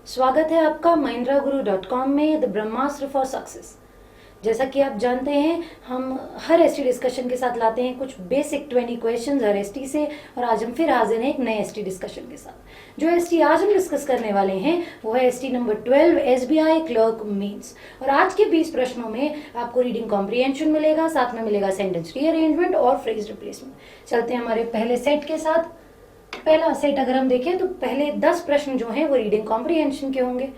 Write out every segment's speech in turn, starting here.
स्वागत है आपका mahindra.guru.com में द ब्रह्मास्त्र फॉर सक्सेस। जैसा कि आप जानते हैं, हम हर एसटी डिस्कशन के साथ लाते हैं कुछ बेसिक 20 क्वेश्चंस हर एसटी से, और आज हम फिर हाजिर हैं एक नए एसटी डिस्कशन के साथ। जो एसटी आज हम डिस्कस करने वाले हैं वो है ST number 12 SBI clerk mains. और आज के 20 प्रश्नों में आपको रीडिंग कॉम्प्रिहेंशन मिलेगा, साथ में मिलेगा सेंटेंस रीअरेंजमेंट और फ्रेज रिप्लेसमेंट। चलते हैं हमारे पहले सेट के साथ। पहला सेट अगर हम देखें तो पहले 10 प्रश्न जो हैं वो रीडिंग कॉम्प्रिहेंशन के होंगे।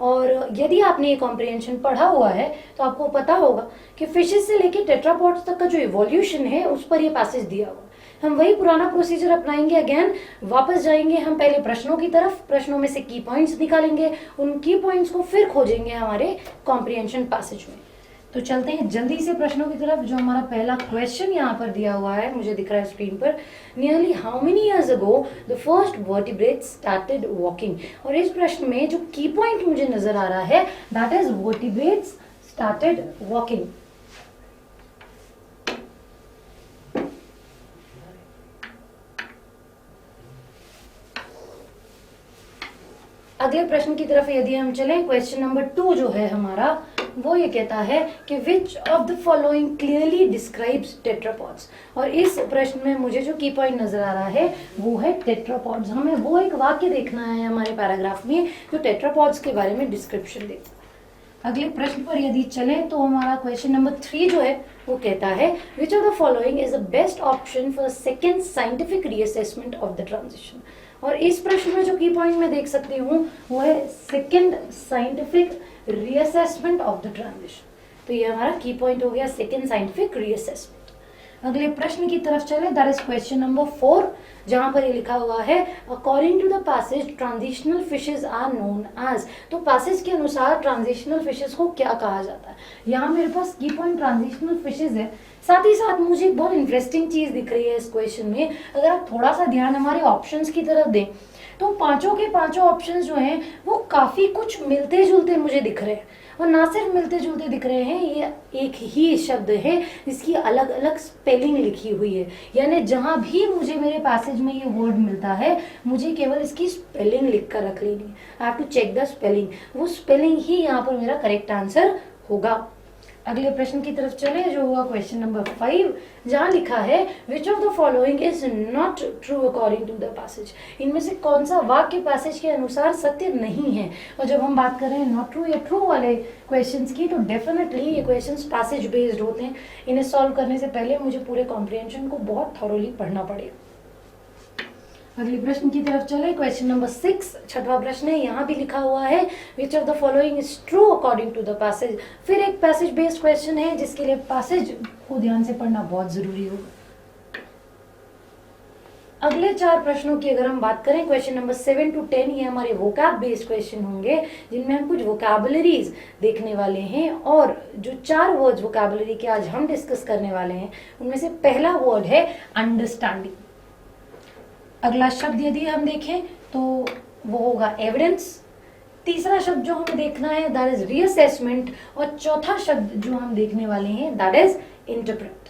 और यदि आपने ये कॉम्प्रिहेंशन पढ़ा हुआ है तो आपको पता होगा कि फिशेस से लेके टेट्रापॉड्स तक का जो इवोल्यूशन है उस पर ये पैसेज दिया हुआ। हम वही पुराना प्रोसीजर अपनाएंगे। अगेन वापस जाएंगे हम पहले प्रश्नों की तरफ, प्रश्नों में से की पॉइंट्स निकालेंगे, उन की पॉइंट्स को फिर खोजेंगे हमारे कॉम्प्रिहेंशन पैसेज में। तो चलते हैं जल्दी से प्रश्नों की तरफ। जो हमारा पहला क्वेश्चन यहाँ पर दिया हुआ है, मुझे दिख रहा है स्क्रीन पर, nearly how many years ago the first vertebrates started walking. और इस प्रश्न में जो की पॉइंट मुझे नजर आ रहा है that is vertebrates started walking. अगले प्रश्न की तरफ यदि हम चलें, क्वेश्चन नंबर 2 जो है हमारा वो ये कहता है कि विच of the following clearly describes tetrapods. और इस प्रश्न में मुझे जो की पॉइंट नजर आ रहा है वो है टेट्रापॉड्स। हमें वो एक वाक्य देखना है हमारे पैराग्राफ में जो टेट्रापॉड्स के बारे में डिस्क्रिप्शन देता है। अगले प्रश्न पर यदि चलें तो हमारा क्वेश्चन नंबर 3 जो है वो कहता है which of the following is the best option for second scientific reassessment of the transition. और इस प्रश्न में जो की पॉइंट मैं देख सकती हूँ वो है second scientific reassessment of the transition. तो ये हमारा की पॉइंट हो गया, सेकेंड साइंटिफिक रीअसेसमेंट। अगले प्रश्न की तरफ चले, दैट इज क्वेश्चन नंबर 4, जहां पर ये लिखा हुआ है according to the passage transitional fishes are known as. तो पैसेज के अनुसार ट्रांजिशनल फिशेज को क्या कहा जाता है। यहाँ मेरे पास की पॉइंट ट्रांजिशनल फिशेज है, साथ ही साथ मुझे एक बहुत इंटरेस्टिंग चीज दिख रही है इस क्वेश्चन में। अगर आप थोड़ा सा ध्यान हमारे ऑप्शंस की तरफ दें तो पांचों के पांचों ऑप्शंस जो हैं वो काफी कुछ मिलते जुलते मुझे दिख रहे हैं। और ना सिर्फ मिलते जुलते दिख रहे हैं, ये एक ही शब्द है जिसकी अलग अलग स्पेलिंग लिखी हुई है। यानी जहां भी मुझे मेरे पैसेज में ये वर्ड मिलता है मुझे केवल इसकी स्पेलिंग लिख कर रख लेनी है। I have to check the spelling. वो स्पेलिंग ही यहाँ पर मेरा करेक्ट आंसर होगा। अगले प्रश्न की तरफ चले जो हुआ क्वेश्चन नंबर 5, जहां लिखा है which of the following is not true according to the passage. इनमें से कौन सा वाक्य पैसेज के अनुसार सत्य नहीं है। और जब हम बात कर रहे हैं नॉट ट्रू या ट्रू वाले क्वेश्चंस की तो डेफिनेटली ये क्वेश्चंस पैसेज बेस्ड होते हैं। इन्हें सॉल्व करने से पहले मुझे पूरे कॉम्प्रिहेंशन को बहुत थॉरोली पढ़ना पड़ेगा। अगले प्रश्न की तरफ चले, क्वेश्चन नंबर 6, छठवां प्रश्न है। यहाँ भी लिखा हुआ है which of the following is true according to the passage. फिर एक पैसेज बेस्ड क्वेश्चन है जिसके लिए पैसेज को ध्यान से पढ़ना बहुत जरूरी होगा। अगले 4 प्रश्नों की अगर हम बात करें, क्वेश्चन नंबर 7 to 10, ये हमारे वोकैब बेस्ड क्वेश्चन होंगे जिनमें हम कुछ वोकैबुलरीज देखने वाले हैं। और जो 4 वर्ड्स वोकैबुलरी के आज हम डिस्कस करने वाले हैं उनमें से पहला वर्ड है अंडरस्टैंडिंग। अगला शब्द यदि हम देखें तो वो होगा एविडेंस। तीसरा शब्द जो हमें देखना है दैट इज रीअसेसमेंट। और चौथा शब्द जो हम देखने वाले हैं दैट इज इंटरप्रेट।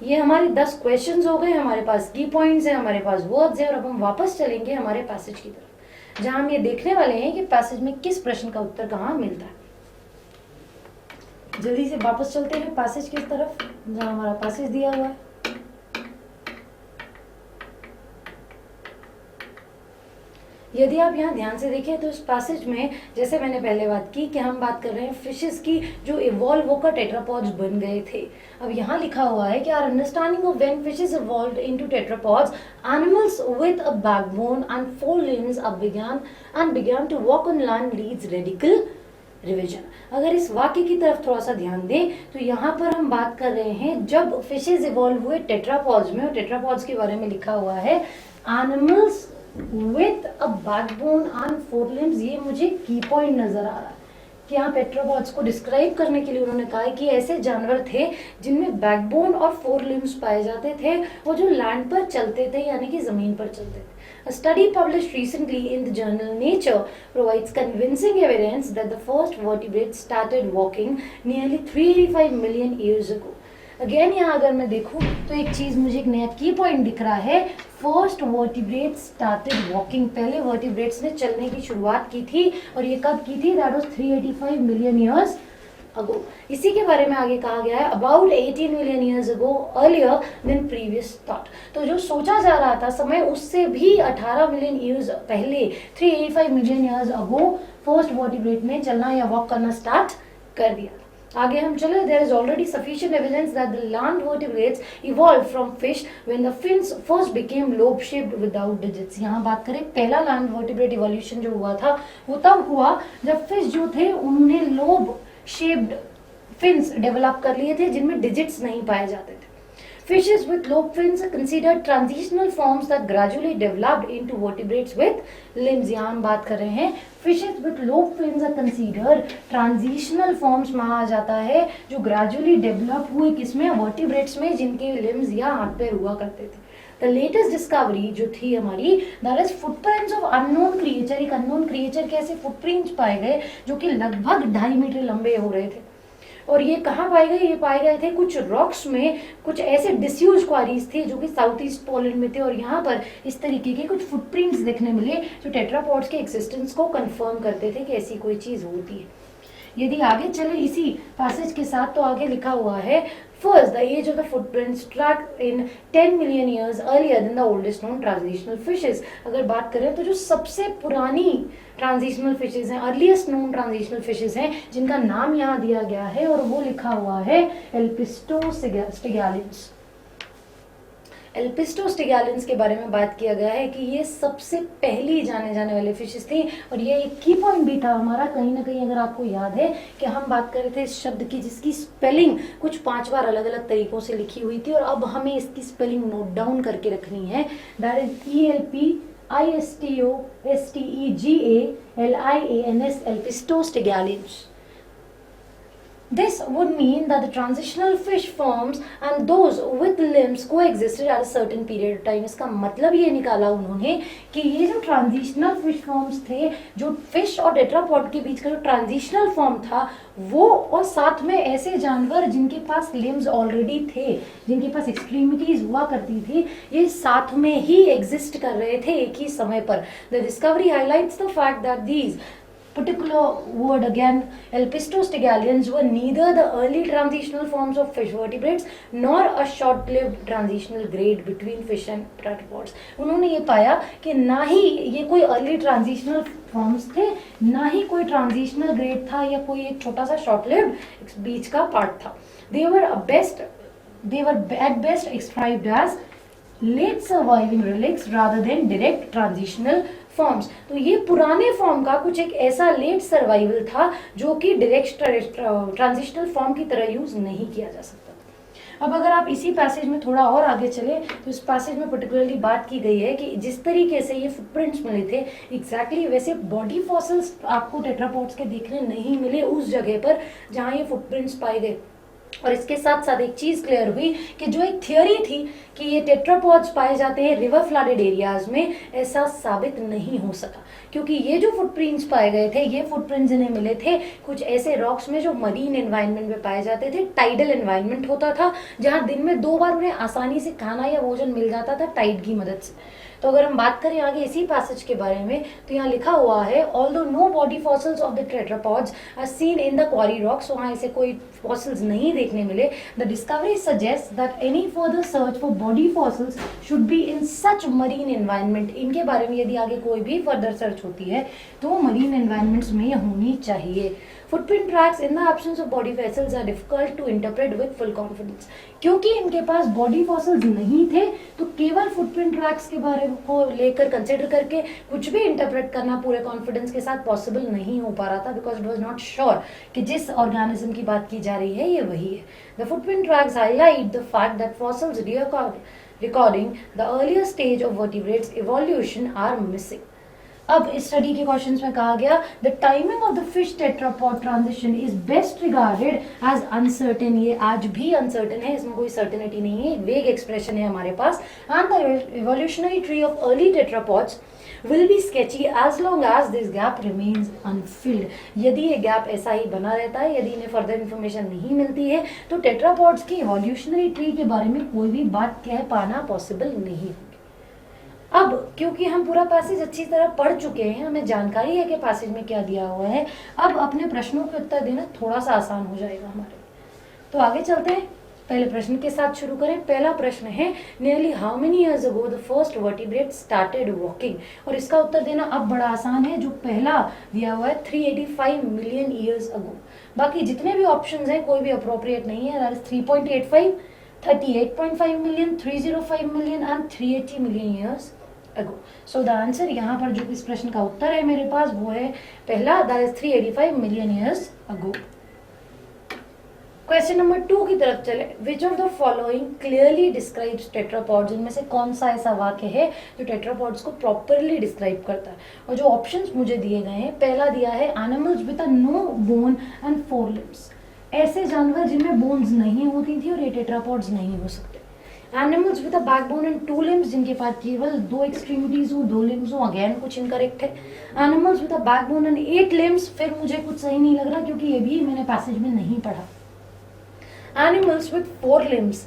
ये हमारे 10 क्वेश्चंस हो गए। हमारे पास की पॉइंट्स है, हमारे पास वर्ड्स है, और अब हम वापस चलेंगे हमारे पैसेज की तरफ जहां हम ये देखने वाले हैं कि पैसेज में किस प्रश्न का उत्तर कहाँ मिलता है। जल्दी से वापस चलते हैं पैसेज की तरफ जहां हमारा पैसेज दिया हुआ है। यदि आप यहाँ ध्यान से देखें तो इस पैसेज में जैसे मैंने पहले बात की कि हम बात कर रहे हैं फिशेस की जो इवॉल्व होकर टेट्रापॉड्स बन गए थे। अब यहाँ लिखा हुआ है कि our understanding of when fishes evolved into tetrapods animals with a backbone and 4 limbs began to walk on land leads radical revision. अगर इस वाक्य की तरफ थोड़ा सा ध्यान दें तो यहाँ पर हम बात कर रहे हैं जब फिशेस इवॉल्व हुए टेट्रापॉड्स में, और टेट्रापॉड्स के बारे में लिखा हुआ है animals with a backbone and 4 limbs। ये मुझे की पॉइंट नजर आ रहा है कि यहाँ टेट्रापॉड्स को डिस्क्राइब करने के लिए उन्होंने कहा कि ऐसे जानवर थे जिनमें बैकबोन और 4 limbs पाए जाते थे और जो लैंड पर चलते थे यानी कि जमीन पर चलते थे। A study published recently in the journal Nature provides convincing evidence that the first vertebrates started walking nearly 385 million years ago. Again यहाँ अगर मैं देखूँ तो एक चीज़ मुझे एक नया की पॉइंट दिख रहा है, फर्स्ट वर्टिब्रेट्स स्टार्टेड वॉकिंग, पहले वर्टिब्रेट्स ने चलने की शुरुआत की थी और ये कब की थी, that was 385 million years ago. इसी के बारे में आगे कहा गया है about 18 million years ago earlier than previous thought. तो जो सोचा जा रहा था समय उससे भी 18 मिलियन ईयर्स पहले 385 मिलियन ईयर्स अगो फर्स्ट वर्टिब्रेट ने चलना या वॉक करना स्टार्ट कर दिया। आगे हम चले, there is already sufficient evidence that the land vertebrates evolved from fish when the fins first became lobe shaped without digits। यहाँ बात करें पहला land vertebrate evolution जो हुआ था वो तब हुआ जब फिश जो थे उन्होंने लोब शेप्ड फिन्स डेवलप कर लिए थे जिनमें डिजिट्स नहीं पाए जाते थे। Fishes with lobe fins are considered transitional forms that gradually developed into vertebrates with limbs। यहाँ हम बात कर रहे हैं Fishes with lobe fins are considered transitional forms में आ जाता है जो gradually develop हुए किसमें, vertebrates में जिनके limbs या हाथ पैर हुआ करते थे। The latest discovery जो थी हमारी, that is footprints of unknown creature, एक unknown creature के ऐसे footprints पाए गए जो कि लगभग 2.5 मीटर लंबे हो रहे थे। और ये कहाँ पाए गए, ये पाए गए थे कुछ रॉक्स में, कुछ ऐसे डिस्यूज क्वारीज थे जो कि साउथ ईस्ट पोलैंड में थे और यहाँ पर इस तरीके के कुछ फुटप्रिंट्स देखने मिले जो टेट्रापॉड्स के एक्सिस्टेंस को कंफर्म करते थे कि ऐसी कोई चीज़ होती है। यदि आगे चले इसी पैसेज के साथ तो आगे लिखा हुआ है first the age of the footprints track in 10 million years earlier than the oldest known transitional fishes. अगर बात करें तो जो सबसे पुरानी ट्रांजिशनल फिशेस हैं, अर्लीस्ट नोन ट्रांजिशनल फिशेस हैं जिनका नाम यहाँ दिया गया है और वो लिखा हुआ है एल्पिस्टोस्टिगैलिन्स। एल्पिस्टोस्टिगैलिन्स के बारे में बात किया गया है कि ये सबसे पहली जाने जाने वाले फिशेस थी और ये एक की पॉइंट भी था हमारा कहीं ना कहीं। अगर आपको याद है कि हम बात कर रहे थे इस शब्द की जिसकी स्पेलिंग कुछ 5 बार अलग अलग तरीकों से लिखी हुई थी और अब हमें इसकी स्पेलिंग नोट डाउन करके रखनी है, that is ELPISTOSTEGALINS, एल्पिस्टोस्टिगैलिन्स। This would mean that the transitional fish forms and those with limbs coexisted at a certain period of time। इसका मतलब ये निकाला उन्होंने कि ये जो ट्रांजिशनल फिश फॉर्म्स थे, जो फिश और टेट्रापॉड के बीच का जो ट्रांजिशनल फॉर्म था वो, और साथ में ऐसे जानवर जिनके पास लिम्स ऑलरेडी थे, जिनके पास एक्सट्रीमिटीज हुआ करती थी, ये साथ में ही एग्जिस्ट कर रहे थे एक ही समय पर। The discovery highlights the fact that these particular word again, Elpistostigalians were neither the early transitional forms of fish vertebrates nor a short-lived transitional grade between fish and tetrapods। उन्होंने ये पाया कि ना ही ये कोई अर्ली ट्रांजिशनल फॉर्म्स थे, ना ही कोई ट्रांजिशनल ग्रेड था या कोई एक छोटा सा शॉर्ट लिव्ड बीच का पार्ट था। They were at best described as late surviving relics rather than direct transitional forms. तो ये पुराने फॉर्म का कुछ एक ऐसा लेट सर्वाइवल था जो कि डायरेक्ट ट्रांजिशनल फॉर्म की तरह यूज नहीं किया जा सकता। अब अगर आप इसी पैसेज में थोड़ा और आगे चले तो इस पैसेज में पर्टिकुलरली बात की गई है कि जिस तरीके से ये फुटप्रिंट्स मिले थे एग्जैक्टली वैसे बॉडी फॉसिल्स आपको टेट्रापॉड्स के देखने नहीं मिले उस जगह पर जहाँ ये फुटप्रिंट्स पाए गए। और इसके साथ साथ एक चीज क्लियर हुई कि जो एक थियोरी थी कि ये टेट्रापॉड्स पाए जाते हैं रिवर फ्लडेड एरियाज में, ऐसा साबित नहीं हो सका क्योंकि ये जो फुटप्रिंट्स पाए गए थे, ये फुटप्रिंट्स इन्हें मिले थे कुछ ऐसे रॉक्स में जो मरीन एनवायरनमेंट में पाए जाते थे। टाइडल एनवायरनमेंट होता था जहाँ दिन में 2 बार उन्हें आसानी से खाना या भोजन मिल जाता था टाइड की मदद से। तो अगर हम बात करें आगे इसी पैसेज के बारे में तो यहाँ लिखा हुआ है although no body fossils of the tetrapods are seen in the quarry rocks, वहाँ ऐसे कोई फॉसिल्स नहीं देखने मिले। The discovery suggest that any further search for body fossils should be in such marine environment. इनके बारे में यदि आगे कोई भी फर्दर सर्च होती है तो वो मरीन एनवायरनमेंट्स में होनी चाहिए। Footprint tracks in the absence of body fossils are difficult to interpret with full confidence। क्योंकि इनके पास बॉडी फॉसिल्स नहीं थे तो केवल फुटप्रिंट ट्रैक्स के बारे को लेकर कंसिडर करके कुछ भी इंटरप्रेट करना पूरे कॉन्फिडेंस के साथ पॉसिबल नहीं हो पा रहा था because it was not sure कि जिस ऑर्गेनिज्म की बात की जा रही है ये वही है। The footprint tracks highlight the fact that fossils recording the earlier stage of vertebrates evolution are missing। अब इस स्टडी के क्वेश्चंस में कहा गया the timing of the fish tetrapod transition is best regarded as uncertain. ये आज भी uncertain है, इसमें कोई सर्टेनिटी नहीं है, वेग एक्सप्रेशन है हमारे पास। And the evolutionary tree of early tetrapods will be sketchy as long as this gap remains unfilled। यदि ये गैप ऐसा ही बना रहता है, यदि इन्हें फर्दर इन्फॉर्मेशन नहीं मिलती है, तो टेट्रापॉड्स की इवोल्यूशनरी ट्री के बारे में कोई भी बात कह पाना पॉसिबल नहीं होगी। अब क्योंकि हम पूरा पैसेज अच्छी तरह पढ़ चुके हैं, हमें जानकारी है कि पैसेज में क्या दिया हुआ है, अब अपने प्रश्नों के उत्तर देना थोड़ा सा आसान हो जाएगा हमारे। तो आगे चलते हैं, पहले प्रश्न के साथ शुरू करें। पहला प्रश्न है nearly how many years ago the first vertebrate started walking, और इसका उत्तर देना अब बड़ा आसान है। जो पहला दिया हुआ है 385 मिलियन ईयर्स अगो। बाकी जितने भी ऑप्शंस हैं कोई भी अप्रोप्रिएट नहीं है। That is 3.85, 38.5 million, 305 million and 380 million years ago. So the answer यहाँ पर जो इस प्रश्न का उत्तर है मेरे पास वो है पहला, that is 385 million years ago. Question number 2 की तरफ चले। विच of the following clearly describes tetrapods, इनमें से कौन सा ऐसा वाक्य है जो टेट्रापॉड्स को प्रॉपरली डिस्क्राइब करता है। और जो ऑप्शंस मुझे दिए गए हैं, पहला दिया है animals with a no bone and 4 limbs, ऐसे जानवर जिनमें बोन्स नहीं होती थी और ये टेट्रापॉड्स नहीं हो सकते। Animals with a backbone and 2 limbs, जिनके पास केवल 2 एक्सट्रीमिटीज हो, 2 लिम्स हो, अगेन कुछ इनकरेक्ट है। Animals with a backbone and 8 limbs, फिर मुझे कुछ सही नहीं लग रहा क्योंकि ये भी मैंने पैसेज में नहीं पढ़ा। एनिमल्स विद 4 लिम्स,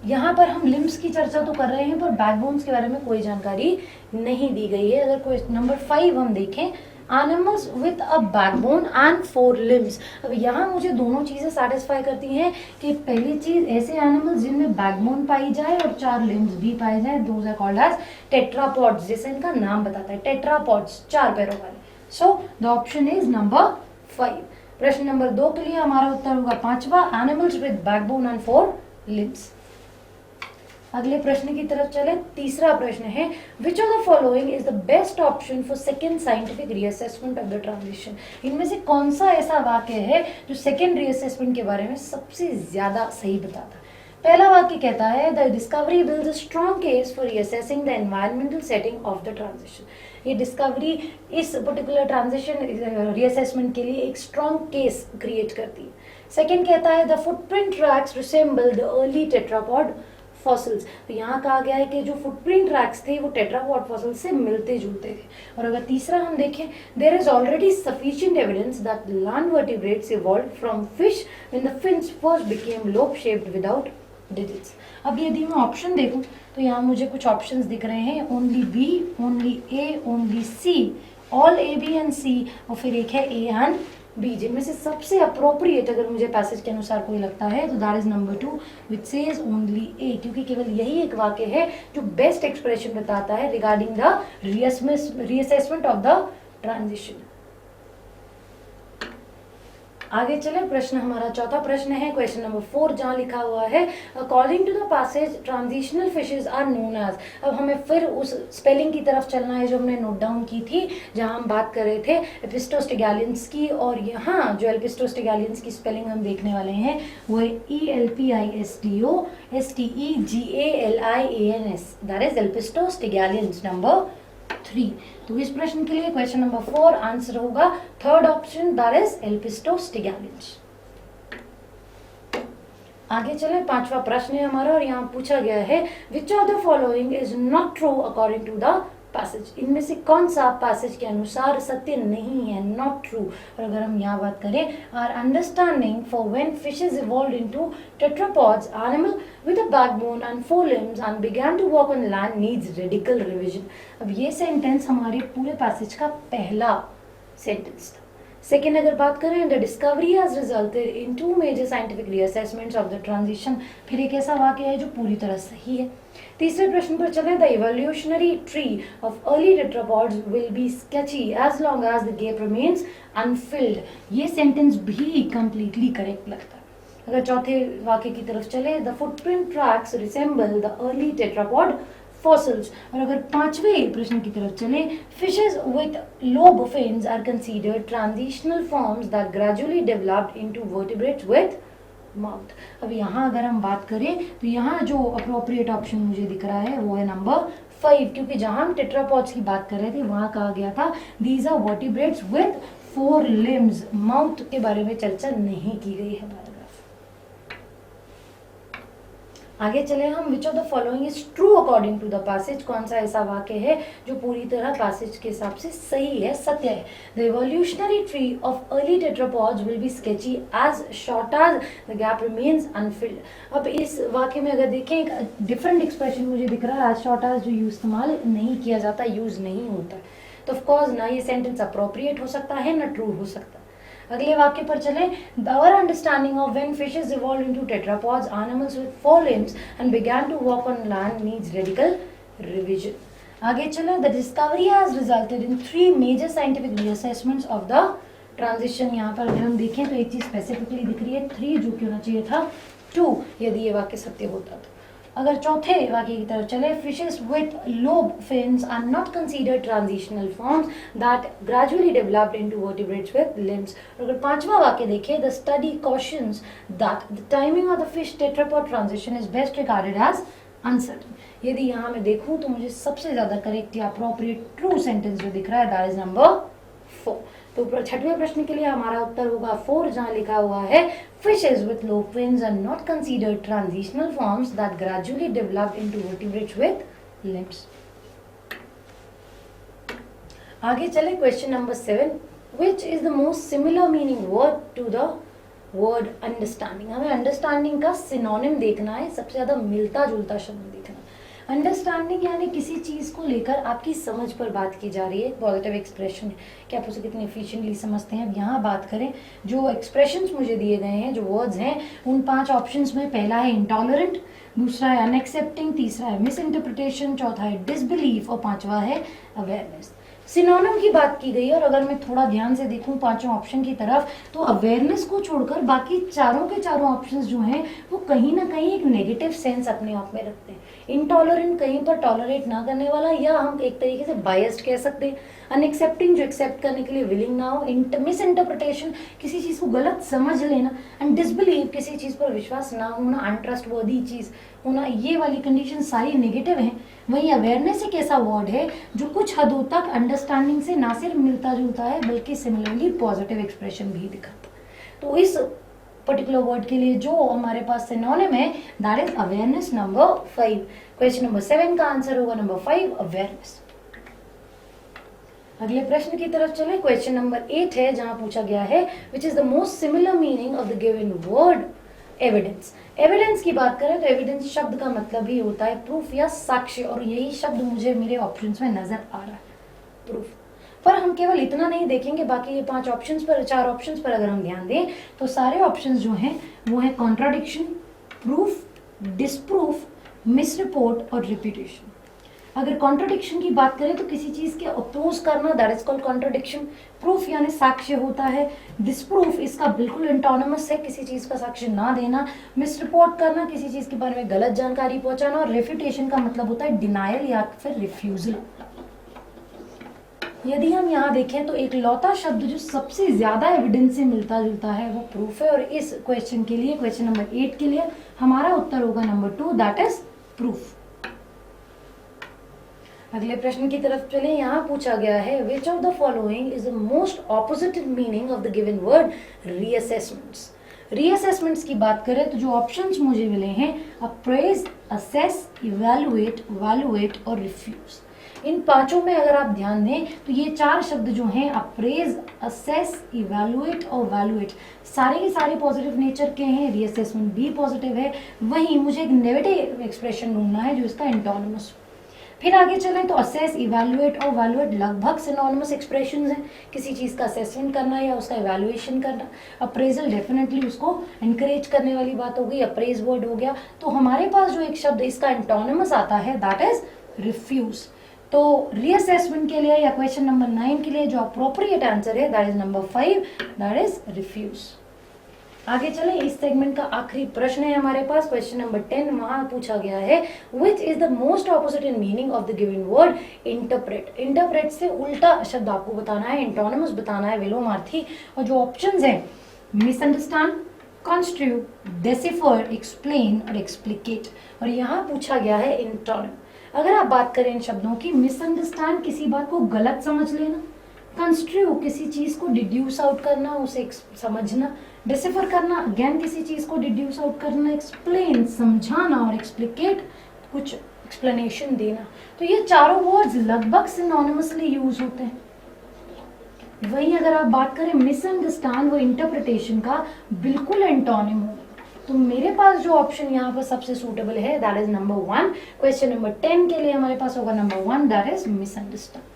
यहाँ पर हम लिम्स की चर्चा तो कर रहे हैं पर बैकबोन्स के बारे में कोई जानकारी नहीं दी गई है। अगर क्वेश्चन नंबर 5 हम देखें, animals with a backbone and 4 limbs, अब यहाँ मुझे दोनों चीजें सेटिस्फाई करती हैं कि पहली चीज ऐसे एनिमल्स जिनमें बैकबोन पाई जाए और 4 लिम्स भी पाए जाए, those are called as tetrapods, जैसे इनका नाम बताता है टेट्रापॉड्स, 4 पैरों वाले। So the option is number 5। प्रश्न नंबर 2 के लिए हमारा उत्तर होगा 5वां, animals with backbone and 4 limbs. अगले प्रश्न की तरफ चले। तीसरा प्रश्न है which of the following is the best option for second scientific reassessment of the transition, इनमें से कौन सा ऐसा वाक्य है जो सेकेंड रीअसेसमेंट के बारे में सबसे ज्यादा सही बताता है। पहला वाक्य कहता है the discovery builds a strong case for reassessing the environmental setting of the transition. ये डिस्कवरी इस पर्टिकुलर ट्रांजिशन रीअसेसमेंट के लिए एक स्ट्रॉन्ग केस क्रिएट करती है। सेकेंड कहता है the footprint tracks resemble the early tetrapod fossils, तो यहाँ कहा गया है कि जो फुटप्रिंट ट्रैक्स थे वो टेट्रापॉड फॉसिल से मिलते जुलते थे। और अगर तीसरा हम देखें, there is already sufficient evidence that land vertebrates evolved from fish when the fins first became lobe shaped without digits. अब यदि मैं ऑप्शन देखूं तो यहाँ मुझे कुछ ऑप्शंस दिख रहे हैं, only B, only A, only C, all A B and C, और फिर एक है ए एंड बी। जिनमें से सबसे अप्रोप्रिएट अगर मुझे पैसेज के अनुसार कोई लगता है तो that is number 2 which says only A, क्योंकि केवल यही एक वाक्य है जो बेस्ट एक्सप्रेशन बताता है regarding the reassessment of the transition. आगे चले, प्रश्न हमारा चौथा प्रश्न है क्वेश्चन नंबर 4, जहाँ लिखा हुआ है according to the passage transitional fishes are known as. अब हमें फिर उस स्पेलिंग की तरफ चलना है जो हमने नोट डाउन की थी, जहाँ हम बात कर रहे थे एल्पिस्टोस्टिगैलियंस की, और यहाँ जो एल्पिस्टोस्टिगैलियंस की स्पेलिंग हम देखने वाले हैं वो है ELPISTOSTEGALIANS, दैट इज एल्पिस्टोस्टिगैलियंस नंबर 3। तो इस प्रश्न के लिए क्वेश्चन नंबर 4 आंसर होगा थर्ड ऑप्शन, दैट इज एल्पिस्टोस्टिगैलियंस। आगे चले, 5वां प्रश्न है हमारा और यहाँ पूछा गया है which of the following is not true according to the passage, इनमें से कौन सा पैसेज के अनुसार सत्य नहीं है, नॉट ट्रू। और अगर हम यहाँ बात करें, our understanding for when fishes evolved into tetrapods animal with a backbone and 4 limbs and began to walk on land needs radical revision. अब ये सेंटेंस हमारे पूरे पैसेज का पहला सेंटेंस था। सेकेंड अगर बात करें, the discovery has resulted in 2 major scientific reassessments of the transition, फिर एक ऐसा वाक्य है जो पूरी तरह सही है। तीसरे प्रश्न पर चलें, the evolutionary tree of early tetrapods will be sketchy as long as the gap remains unfilled, ये सेंटेंस भी कंप्लीटली करेक्ट लगता है। अगर चौथे वाक्य की तरफ चले, the footprint tracks resemble the early tetrapod fossils, और अगर 5वें प्रश्न की तरफ चले, fishes with lobe fins are considered transitional forms that gradually developed into vertebrates with mouth. अब यहाँ अगर हम बात करें तो यहाँ जो अप्रोप्रिएट ऑप्शन मुझे दिख रहा है वो है नंबर 5, क्योंकि जहां हम टेट्रापॉड्स की बात कर रहे थे वहां कहा गया था these are vertebrates with 4 limbs. Mouth के बारे में चर्चा नहीं की गई है पैराग्राफ। आगे चले हम, which of the following is true according to the passage, कौन सा ऐसा वाक्य है जो पूरी तरह पैसेज के हिसाब से सही है, सत्य है। The evolutionary tree of early tetrapods will be sketchy as short as the gap remains unfilled. अब इस वाक्य में अगर देखें एक डिफरेंट एक्सप्रेशन मुझे दिख रहा है, एज शॉर्ट एज जो इस्तेमाल नहीं किया जाता, यूज नहीं होता है, तो ऑफकोर्स ना ये सेंटेंस अप्रोप्रिएट हो सकता है ना ट्रू हो सकता है। अगले वाक्य पर चले, our understanding of when fishes evolved into tetrapods, animals with 4 limbs and began to walk on land needs radical revision। आगे चले, the discovery has resulted in 3 major scientific reassessments of the transition। यहाँ पर अगर हम देखें तो एक चीज स्पेसिफिकली दिख रही है 3, जो कि होना चाहिए था 2 यदि ये वाक्य सत्य होता तो। अगर चौथे वाक्य की तरफ चले, fishes with lobe fins are not considered transitional forms that gradually developed into vertebrates with limbs. अगर पांचवा वाक्य देखें, the study cautions that the timing of the fish tetrapod transition is best regarded as uncertain. यदि यहाँ मैं देखूं तो मुझे सबसे ज्यादा करेक्ट या अप्रोप्रिएट ट्रू सेंटेंस जो दिख रहा है दैट इज नंबर 4। तो छठवें प्रश्न के लिए हमारा उत्तर होगा 4, जहां लिखा हुआ है fishes with lobe fins are not considered transitional forms that gradually developed into vertebrates with limbs। आगे चले, question number 7, which is the most similar meaning word to the word understanding। हमें अंडरस्टैंडिंग का सिनोनिम देखना है, सबसे ज्यादा मिलता जुलता शब्द देखना है। अंडरस्टैंडिंग यानी किसी चीज को लेकर आपकी समझ पर बात की जा रही है, पॉजिटिव एक्सप्रेशन है कि आप उसे कितनी एफिशिएंटली समझते हैं। अब यहाँ बात करें, जो एक्सप्रेशंस मुझे दिए गए हैं, जो वर्ड्स हैं, उन 5 ऑप्शंस में पहला है इंटॉलरेंट, दूसरा है अनएक्सेप्टिंग, तीसरा है मिस इंटरप्रिटेशन, चौथा है डिसबिलीफ और पांचवा है अवेयरनेस। सिनोनिम की बात की गई है और अगर मैं थोड़ा ध्यान से देखूं पांचों ऑप्शन की तरफ तो अवेयरनेस को छोड़कर बाकी चारों के चारों ऑप्शंस जो हैं वो कहीं ना कहीं एक नेगेटिव सेंस अपने आप में रखते हैं। इनटॉलरेंट कहीं पर टॉलरेट ना करने वाला, या हम एक तरीके से बायस्ड कह सकते हैं। अनएक्सेप्टिंग जो एक्सेप्ट करने के लिए विलिंग ना हो। मिस इंटरप्रिटेशन किसी चीज को गलत समझ लेना। एंड डिसबिलीव किसी चीज पर विश्वास ना होना, अनट्रस्टवर्दी चीज होना, ये वाली कंडीशन सारी नेगेटिव हैं। वहीं अवेयरनेस एक ऐसा वर्ड है जो कुछ हदों तक अंडरस्टैंडिंग से ना सिर्फ मिलता जुलता है बल्कि सिमिलरली पॉजिटिव एक्सप्रेशन भी दिखाता है। तो इस पर्टिकुलर वर्ड के लिए जो हमारे पास सिनोनिम है that is awareness number 5। Question number 7 का आंसर होगा नंबर 5, अवेयरनेस। अगले प्रश्न की तरफ चले, क्वेश्चन नंबर 8 है, जहां पूछा गया है which is the most similar meaning of the given word evidence. Evidence की बात करें तो एविडेंस शब्द का मतलब ही होता है प्रूफ या साक्ष्य, और यही शब्द मुझे मेरे ऑप्शंस में नजर आ रहा है, प्रूफ। पर हम केवल इतना नहीं देखेंगे, बाकी ये 5 ऑप्शंस पर, 4 ऑप्शंस पर अगर हम ध्यान दें तो सारे ऑप्शंस जो हैं वो है कॉन्ट्राडिक्शन, प्रूफ, डिसप्रूफ, मिसरिपोर्ट और रिपीटेशन। अगर कॉन्ट्राडिक्शन की बात करें तो किसी चीज के अपोज करना, that is called contradiction. Proof यानी साक्ष्य होता है। डिसप्रूफ इसका बिल्कुल एंटोनिमस है, किसी चीज का साक्ष्य ना देना। मिसरिपोर्ट करना, किसी चीज के बारे में गलत जानकारी पहुंचाना। और रेफ्यूटेशन का मतलब होता है डिनायल या फिर रिफ्यूजल। यदि हम यहाँ देखें तो एक लौता शब्द जो सबसे ज्यादा एविडेंस से मिलता जुलता है वो प्रूफ है, और इस क्वेश्चन के लिए, क्वेश्चन नंबर 8 के लिए हमारा उत्तर होगा नंबर 2, दैट इज प्रूफ। अगले प्रश्न की तरफ चले, यहाँ पूछा गया है which of the following is the most opposite meaning of the given word reassessments. Reassessments की बात करें तो जो ऑप्शंस मुझे मिले हैं अप्रेज, असेस, इवैल्यूएट, वैल्यूएट और रिफ्यूज। इन पांचों में अगर आप ध्यान दें तो ये 4 शब्द जो हैं अप्रेज, असेस, इवैल्यूएट और वैल्यूएट सारे के सारे पॉजिटिव नेचर के हैं। रीअसेसमेंट भी पॉजिटिव है। वहीं मुझे एक नेगेटिव एक्सप्रेशन ढूंढना है जो इसका एंटोनिमस। फिर आगे चलें तो असेस, इवैल्यूएट और वैल्यूएट लगभग सिनोनिमस एक्सप्रेशंस हैं। किसी चीज का असेसमेंट करना या उसका इवैल्यूएशन करना। अप्रेजल डेफिनेटली उसको एनकरेज करने वाली बात हो गई, अप्रेज वर्ड हो गया। तो हमारे पास जो एक शब्द इसका एंटोनिमस आता है दैट इज रिफ्यूज। तो रीअसेसमेंट के लिए या क्वेश्चन नंबर 9 के लिए जो अप्रोप्रिएट आंसर है that is number 5, that is refuse. आगे चले, इस सेगमेंट का आखिरी प्रश्न है हमारे पास, क्वेश्चन नंबर 10। वहां पूछा गया है which is the most opposite in meaning of the given word interpret. Interpret से उल्टा शब्द आपको बताना है, एंटोनिमस बताना है, विलोमार्थी। और जो ऑप्शंस हैं मिसअंडरस्टैंड, कंस्ट्रू, डेसिफर, एक्सप्लेन और एक्सप्लिकेट। और यहाँ पूछा गया है एंटोनिम। अगर आप बात करें इन शब्दों की, मिसअंडरस्टैंड किसी बात को गलत समझ लेना, कंस्ट्रू किसी चीज को डिड्यूस आउट करना, उसे समझना, डिसिफर करना अगेन किसी चीज को डिड्यूस आउट करना, एक्सप्लेन समझाना, और एक्सप्लिकेट कुछ एक्सप्लेनेशन देना। तो ये चारों वर्ड्स लगभग सिनोनिमसली यूज होते हैं। वहीं अगर आप बात करें मिसअंडरस्टैंड, वो इंटरप्रिटेशन का बिल्कुल एंटोनिम होगा। तो मेरे पास जो ऑप्शन यहाँ पर सबसे सूटेबल है that is number 1। Question number 10 के लिए हमारे पास होगा नंबर 1 दैट इज मिसअंडरस्टैंड।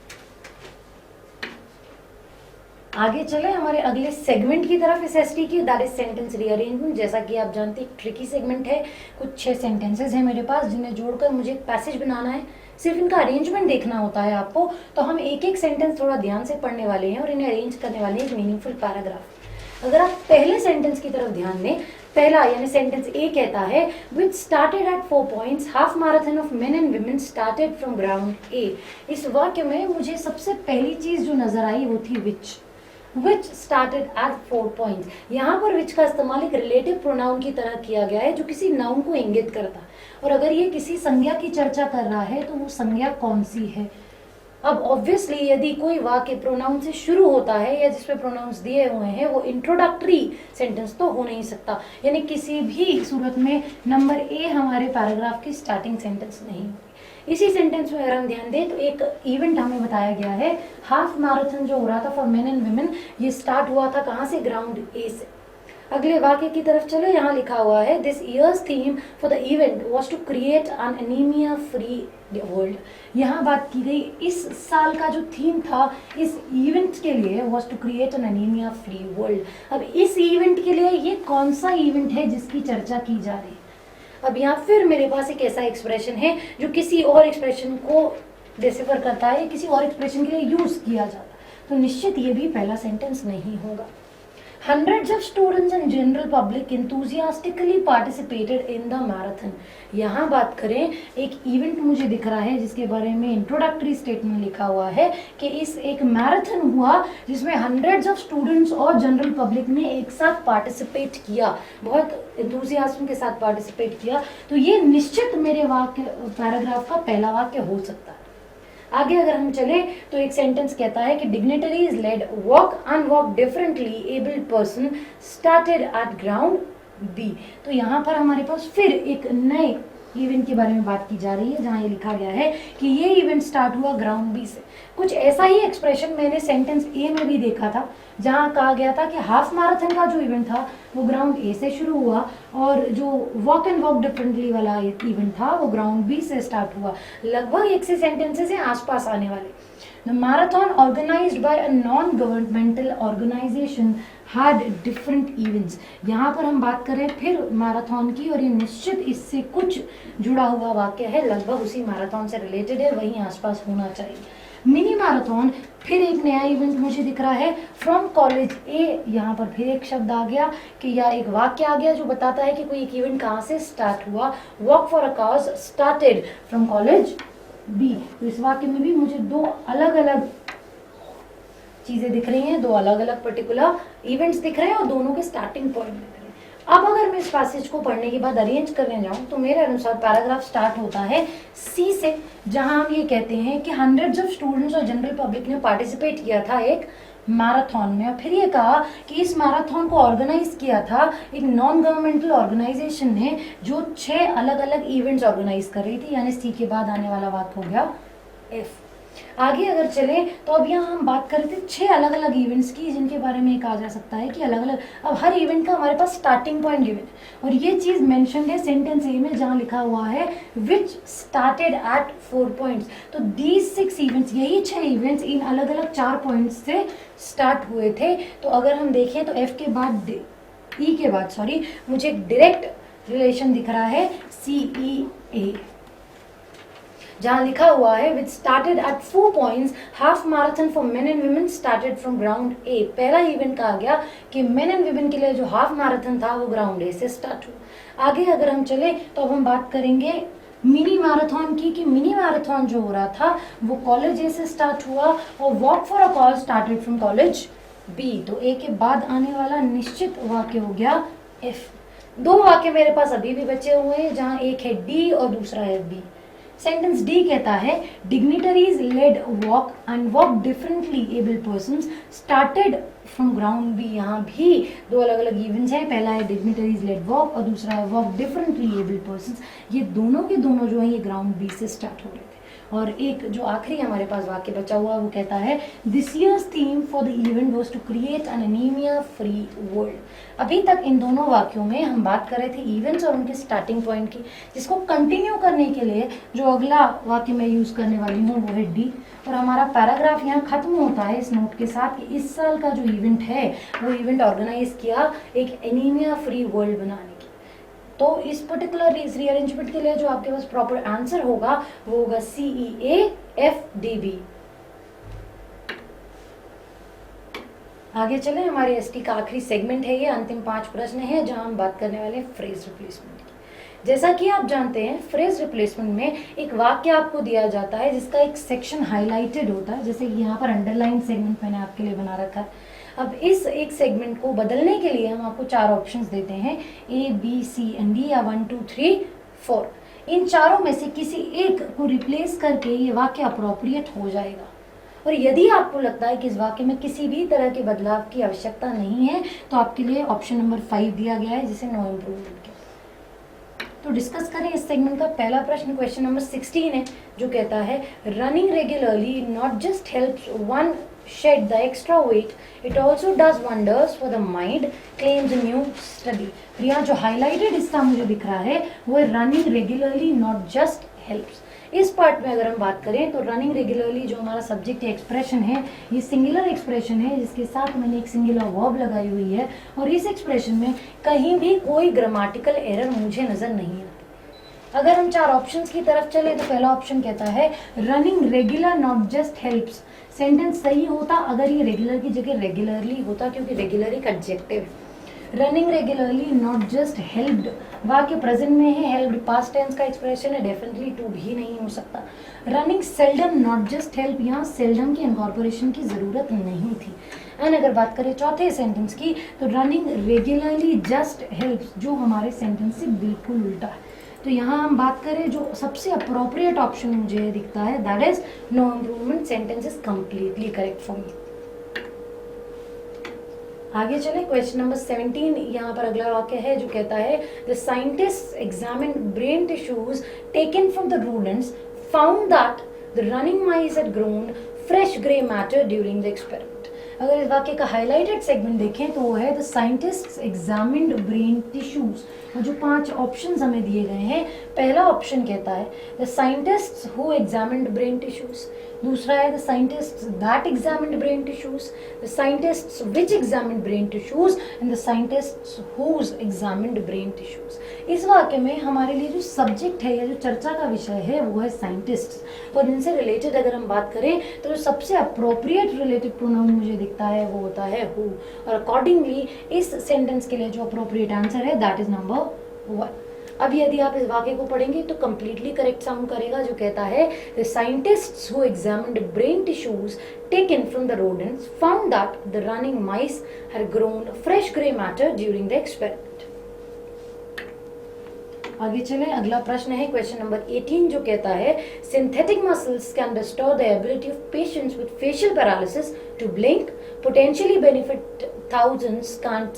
आगे चले हमारे अगले सेगमेंट की तरफ इस एसटी की, दैट इज सेंटेंस रीअरेंजमेंट। जैसा कि आप जानते हैं ट्रिकी सेगमेंट है, कुछ 6 सेंटेंसेस हैं मेरे पास जिन्हें जोड़कर मुझे एक पैसेज बनाना है। सिर्फ इनका अरेंजमेंट देखना होता है आपको। तो हम एक एक सेंटेंस थोड़ा ध्यान से पढ़ने वाले हैं और इन्हें अरेंज करने वाले हैं एक मीनिंगफुल पैराग्राफ। अगर आप पहले सेंटेंस की तरफ ध्यान दें, पहला यानी सेंटेंस ए कहता है which started at 4 points, half marathon of men and women started from ground A. इस वाक्य में मुझे सबसे पहली चीज जो नजर आई वो थी विच स्टार्टेड एट 4 पॉइंट्स। यहाँ पर विच का इस्तेमाल एक रिलेटिव प्रोनाउन की तरह किया गया है जो किसी नाउन को इंगित करता है। और अगर ये किसी संज्ञा की चर्चा कर रहा है तो वो संज्ञा कौन सी है। अब ऑब्वियसली यदि कोई वाक्य प्रोनाउन से शुरू होता है या जिसपे प्रोनाउंस दिए हुए हैं वो इंट्रोडक्टरी सेंटेंस तो हो नहीं सकता, यानी किसी भी सूरत में नंबर ए हमारे पैराग्राफ की स्टार्टिंग सेंटेंस नहीं होगी। इसी सेंटेंस में अगर हम ध्यान दें तो एक इवेंट हमें बताया गया है, हाफ मैराथन जो हो रहा था फॉर मेन एंड वुमेन, ये स्टार्ट हुआ था कहाँ से, ग्राउंड ए से। अगले वाक्य की तरफ चले, यहाँ लिखा हुआ है this year's theme for the event was to create an anemia free world. यहाँ बात की गई इस साल का जो थीम था इस इवेंट के लिए was to create an anemia free world. अब इस इवेंट के लिए ये कौन सा इवेंट है जिसकी चर्चा की जा रही है। अब यहाँ फिर मेरे पास एक ऐसा एक्सप्रेशन है जो किसी और एक्सप्रेशन को डिसिफर करता है, किसी और एक्सप्रेशन के लिए यूज किया जाता है, तो निश्चित ये भी पहला सेंटेंस नहीं होगा। Hundreds of students and general public enthusiastically participated in the marathon। यहाँ बात करें एक इवेंट मुझे दिख रहा है जिसके बारे में इंट्रोडक्टरी स्टेटमेंट लिखा हुआ है कि इस एक मैराथन हुआ जिसमें हंड्रेड्स ऑफ स्टूडेंट्स और जनरल पब्लिक ने एक साथ पार्टिसिपेट किया, बहुत एंथुसियाज्म के साथ पार्टिसिपेट किया। तो ये निश्चित मेरे वाक्य पैराग्राफ का पहला वाक्य हो सकता है। आगे अगर हम चले तो एक सेंटेंस कहता है कि dignitaries led walk and walk differently abled person started at ground B. तो यहाँ पर हमारे पास फिर एक नए इवेंट के बारे में बात की जा रही है जहाँ ये लिखा गया है कि ये इवेंट स्टार्ट हुआ ग्राउंड बी से। कुछ ऐसा ही एक्सप्रेशन मैंने सेंटेंस ए में भी देखा था जहाँ कहा गया था कि हाफ मैराथन का जो इवेंट था वो ग्राउंड ए से शुरू हुआ और जो वॉक एंड वॉक डिफरेंटली वाला इवेंट था वो ग्राउंड बी से स्टार्ट हुआ। लगभग एक से सेंटेंसेस हैं आसपास आने वाले। The marathon organized by a non-governmental organization had different events। यहाँ पर हम बात करें फिर मैराथन की और ये निश्चित इससे कुछ जुड़ा हुआ वाक्य है, लगभग उसी मैराथन से रिलेटेड है, वहीं आसपास होना चाहिए। मिनी मैराथन फिर एक नया इवेंट मुझे दिख रहा है फ्रॉम कॉलेज ए। यहाँ पर फिर एक शब्द आ गया कि या एक वाक्य आ गया जो बताता है कि कोई एक इवेंट कहाँ से स्टार्ट हुआ। Walk for a cause started from college B. तो इस वाक्य में भी मुझे दो अलग अलग चीजें दिख रही हैं, दो अलग अलग पर्टिकुलर इवेंट्स दिख रहे हैं और दोनों के स्टार्टिंग पॉइंट दिख रहे हैं। अब अगर मैं इस पैसेज को पढ़ने के बाद अरेंज करने जाऊं तो मेरे अनुसार पैराग्राफ स्टार्ट होता है सी से, जहां हम ये कहते हैं कि हंड्रेड्स ऑफ स्टूडेंट्स और जनरल पब्लिक ने पार्टिसिपेट किया था एक मैराथन में। और फिर ये कहा कि इस मैराथन को ऑर्गेनाइज किया था एक नॉन गवर्नमेंटल ऑर्गेनाइजेशन ने जो 6 अलग अलग इवेंट्स ऑर्गेनाइज कर रही थी, यानी सी के बाद आने वाला वाक्य हो गया एफ। आगे अगर चले तो अब यहाँ हम बात कर रहे थे 6 अलग अलग इवेंट्स की जिनके बारे में कहा जा सकता है कि अलग अलग, अब हर इवेंट का हमारे पास स्टार्टिंग पॉइंट गिवन और ये चीज मेंशन है सेंटेंस ए में जहाँ लिखा हुआ है विच स्टार्टेड एट 4 पॉइंट्स। तो दीज 6 इवेंट्स, यही 6 इवेंट्स इन अलग अलग 4 पॉइंट्स से स्टार्ट हुए थे। तो अगर हम देखें तो एफ के बाद ई के बाद मुझे एक डायरेक्ट रिलेशन दिख रहा है CEA, जहाँ लिखा हुआ है which started at 4 points, half marathon for men and women started from ground A. पहला इवेंट कहा गया कि मेन एंड वुमेन के लिए जो हाफ मैराथन था वो ग्राउंड ए से स्टार्ट हुआ। आगे अगर हम चले तो अब हम बात करेंगे मिनी मैराथन की, कि मिनी मैराथन जो हो रहा था वो कॉलेज ए से स्टार्ट हुआ और walk for a cause started from college B. तो ए के बाद आने वाला निश्चित वाक्य हो गया एफ। 2 वाक्य मेरे पास अभी भी बचे हुए हैं जहाँ एक है डी और दूसरा है बी। सेंटेंस डी कहता है dignitaries led walk and walk differently abled persons started from ground B. यहाँ भी दो अलग अलग इवेंट्स हैं, पहला है डिग्निटरीज लेड वॉक और दूसरा है वॉक डिफरेंटली एबल पर्सन्स। ये दोनों के दोनों जो है ये ग्राउंड बी से स्टार्ट हो रहे थे। और एक जो आखिरी हमारे पास वाक्य बचा हुआ वो कहता है this year's theme for the event was to create an anemia free world. अभी तक इन दोनों वाक्यों में हम बात कर रहे थे इवेंट्स और उनके स्टार्टिंग पॉइंट की, जिसको कंटिन्यू करने के लिए जो अगला वाक्य मैं यूज करने वाली हूँ वो है डी। और हमारा पैराग्राफ यहाँ खत्म होता है इस नोट के साथ कि इस साल का जो इवेंट है वो इवेंट ऑर्गेनाइज किया एक एनीमिया फ्री वर्ल्ड बनाने की। तो इस पर्टिकुलर इस रीअरेंजमेंट के लिए जो आपके पास प्रॉपर आंसर होगा वो होगा CEAFDB। आगे चले, हमारे एसटी का आखिरी सेगमेंट है ये, अंतिम 5 प्रश्न है जहां हम बात करने वाले हैं फ्रेज रिप्लेसमेंट की। जैसा कि आप जानते हैं फ्रेज रिप्लेसमेंट में एक वाक्य आपको दिया जाता है जिसका एक सेक्शन हाईलाइटेड होता है, जैसे कि यहाँ पर अंडरलाइन सेगमेंट मैंने आपके लिए बना रखा है। अब इस एक सेगमेंट को बदलने के लिए हम आपको 4 ऑप्शंस देते हैं A, B, C and D या 1, 2, 3, 4। इन चारों में से किसी एक को रिप्लेस करके ये वाक्य अप्रोप्रिएट हो जाएगा। और यदि आपको लगता है कि इस वाक्य में किसी भी तरह के बदलाव की आवश्यकता नहीं है तो आपके लिए ऑप्शन नंबर 5 दिया गया है, जिसे नो इम्प्रूवमेंट। तो डिस्कस करें इस सेगमेंट का पहला प्रश्न, क्वेश्चन नंबर 16 है, जो कहता है running regularly not just helps one shed the extra weight, it also does wonders for the mind, claims a new study। तो यहाँ जो हाईलाइटेड हिस्सा मुझे दिख रहा है वो है running regularly not just helps. इस पार्ट में अगर हम बात करें तो रनिंग रेगुलरली जो हमारा सब्जेक्ट एक्सप्रेशन है ये सिंगुलर एक्सप्रेशन है, जिसके साथ मैंने एक सिंगुलर वर्ब लगाई हुई है और इस एक्सप्रेशन में कहीं भी कोई ग्रामेटिकल एरर मुझे नजर नहीं आता। अगर हम 4 ऑप्शंस की तरफ चले तो पहला ऑप्शन कहता है running regular not just helps. Sentence सही होता अगर ये रेगुलर की जगह रेगुलरली होता, क्योंकि रेगुलर एक एडजेक्टिव है। Running regularly not just helped, वाक्य प्रेजेंट में है, हेल्प्ड पास्ट टेंस का एक्सप्रेशन है, डेफिनेटली टू भी नहीं हो सकता। Running seldom not just help, यहाँ सेल्डम की इनकॉर्पोरेशन की जरूरत नहीं थी। एंड अगर बात करें चौथे सेंटेंस की तो रनिंग रेगुलरली जस्ट हेल्प्स, जो हमारे सेंटेंस से बिल्कुल उल्टा है। तो यहाँ हम बात करें जो सबसे अप्रोप्रिएट ऑप्शन मुझे दिखता है that is no improvement. Sentence is completely correct for me. आगे चले, क्वेश्चन नंबर 17, यहाँ पर अगला वाक्य है जो कहता है the scientist examined brain tissues taken from the rodents found that the running mice had grown fresh grey matter during the experiment। अगर इस वाक्य का हाईलाइटेड सेगमेंट देखें तो वो है the scientist examined brain tissues. और जो 5 ऑप्शंस हमें दिए गए हैं, पहला ऑप्शन कहता है the scientists who examined brain tissues, दूसरा है the scientists that examined brain tissues, the scientists which examined brain tissues and the scientists whose examined brain tissues. इस वाक्य में हमारे लिए जो सब्जेक्ट है या जो चर्चा का विषय है वो है साइंटिस्ट्स। और इनसे रिलेटेड अगर हम बात करें तो जो सबसे अप्रोप्रिएट रिलेटेड प्रोनाउन मुझे दिखता है वो होता है हु, और अकॉर्डिंगली इस सेंटेंस के लिए जो अप्रोप्रिएट आंसर है दैट इज नंबर 1। अब यदि आप इस वाक्य को पढ़ेंगे तो कंप्लीटली करेक्ट साउंड करेगा, जो कहता है the scientists who examined brain tissues taken from the rodents found that the running mice had grown fresh grey matter during the experiment। आगे चलें, अगला प्रश्न है क्वेश्चन नंबर 18 जो कहता है synthetic muscles can restore the ability of patients with facial paralysis to blink, potentially benefit thousands can't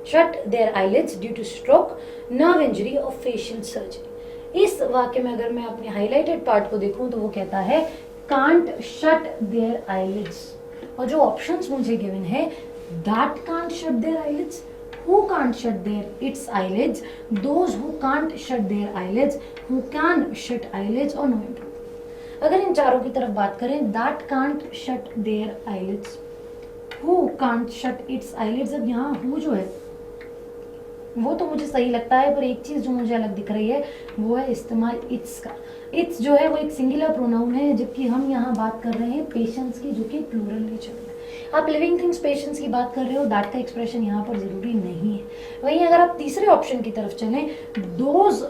shut their eyelids due to stroke, nerve injury or facial surgery। इस वाक्य में अगर मैं अपने हाईलाइटेड पार्ट को देखूं तो वो कहता है can't shut their eyelids, और जो ऑप्शंस मुझे गिवन है that can't shut their eyelids, who can't shut their its eyelids, those who can't shut their eyelids, who can shut eyelids और no improve। अगर इन चारों की तरफ बात करें that can't shut their eyelids, who can't shut its eyelids, अब यहाँ who जो है वो तो मुझे सही लगता है, पर एक चीज जो मुझे अलग दिख रही है वो है इस्तेमाल इट्स का। इट्स जो है वो एक सिंगुलर प्रोनाउन है, जबकि हम यहाँ बात कर रहे हैं पेशेंट्स की, जो कि प्लूरल नेचर में। आप लिविंग थिंग्स पेशेंट्स की बात कर रहे हो, दैट का एक्सप्रेशन यहाँ पर जरूरी नहीं है। वहीं अगर आप तीसरे ऑप्शन की तरफ चलें, those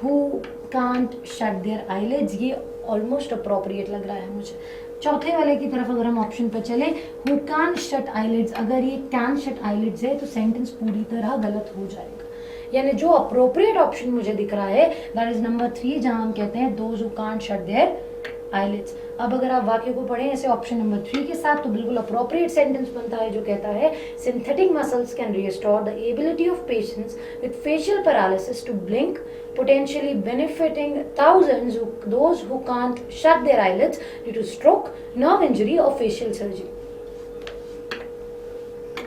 who can't shut there eyelids, ये ऑलमोस्ट अप्रोप्रिएट लग रहा है मुझे। चौथे वाले की तरफ अगर हम ऑप्शन पर चले हु कैन शट आईलिड्स, अगर ये कैन शट आईलिड्स है तो सेंटेंस पूरी तरह गलत हो जाएगा। यानी जो अप्रोप्रिएट ऑप्शन मुझे दिख रहा है दैट इज नंबर 3, जहां हम कहते हैं those who can't shut there eyelids. अब अगर आप वाक्य को पढ़ें ऐसे ऑप्शन नंबर 3 के साथ तो बिल्कुल अप्रोप्रिएट सेंटेंस बनता है जो कहता है synthetic muscles can restore the ability of patients with facial paralysis to blink, potentially benefiting thousands those who can't shut their eyelids due to stroke, nerve injury or facial surgery।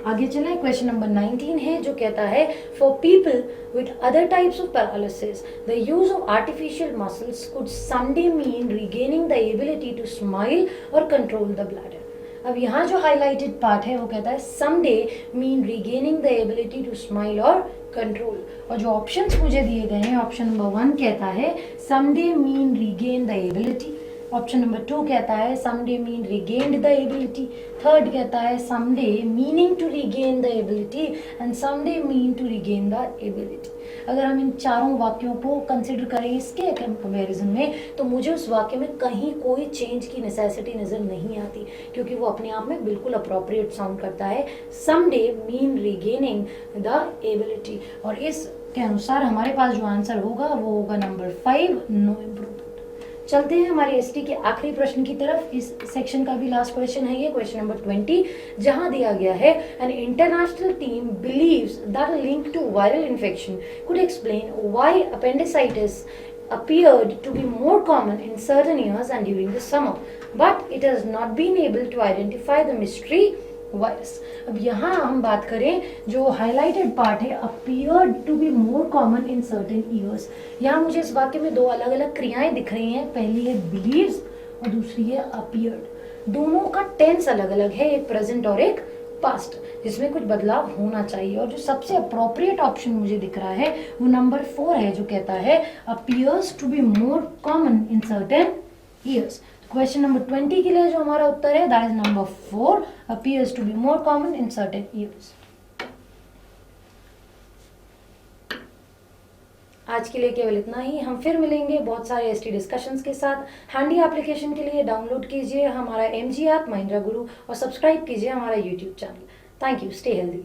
आगे चले, question number 19 है जो कहता है for people with other types of paralysis the use of artificial muscles could someday mean regaining the ability to smile और control the bladder. अब यहाँ जो हाईलाइटेड पार्ट है वो कहता है someday mean regaining the ability to smile और control, और जो ऑप्शंस मुझे दिए गए हैं ऑप्शन नंबर 1 कहता है someday mean regain the ability, option number 2 कहता है someday mean regained the ability, third कहता है someday meaning to regain the ability and someday mean to regain the ability. अगर हम इन चारों वाक्यों को कंसिडर करें इसके कंपैरिजन में तो मुझे उस वाक्य में कहीं कोई चेंज की नेसेसिटी नज़र नहीं आती, क्योंकि वो अपने आप में बिल्कुल अप्रोप्रिएट साउंड करता है someday mean regaining the ability, और इसके अनुसार हमारे पास जो आंसर होगा वो होगा नंबर 5, नो इम्प्रूवमेंट। चलते हैं हमारे एसटी के आखिरी प्रश्न की तरफ। इस सेक्शन का भी लास्ट क्वेश्चन है ये, क्वेश्चन नंबर 20, जहां दिया गया है an international team believes that a link to viral infection could explain why appendicitis appeared to be more common in certain years and during the summer, but it has not been able to identify the mystery virus. अब यहाँ हम बात करें जो highlighted part है appeared to be more common in certain years, यहाँ मुझे इस वाक्य में दो अलग अलग क्रियाएं दिख रही हैं, पहली है believes और दूसरी है appeared। दोनों का टेंस अलग अलग है, एक प्रेजेंट और एक पास्ट, जिसमें कुछ बदलाव होना चाहिए, और जो सबसे अप्रोप्रिएट ऑप्शन मुझे दिख रहा है वो नंबर 4 है जो कहता है appears to be more common in certain years। Question number 20 के लिए जो हमारा उत्तर है that is number 4, appears to be more common in certain years। आज के लिए केवल इतना ही, हम फिर मिलेंगे बहुत सारे एसटी डिस्कशंस के साथ। हैंडी एप्लीकेशन के लिए डाउनलोड कीजिए हमारा MG ऐप महिंद्रा गुरु और सब्सक्राइब कीजिए हमारा YouTube channel. Thank you, stay healthy.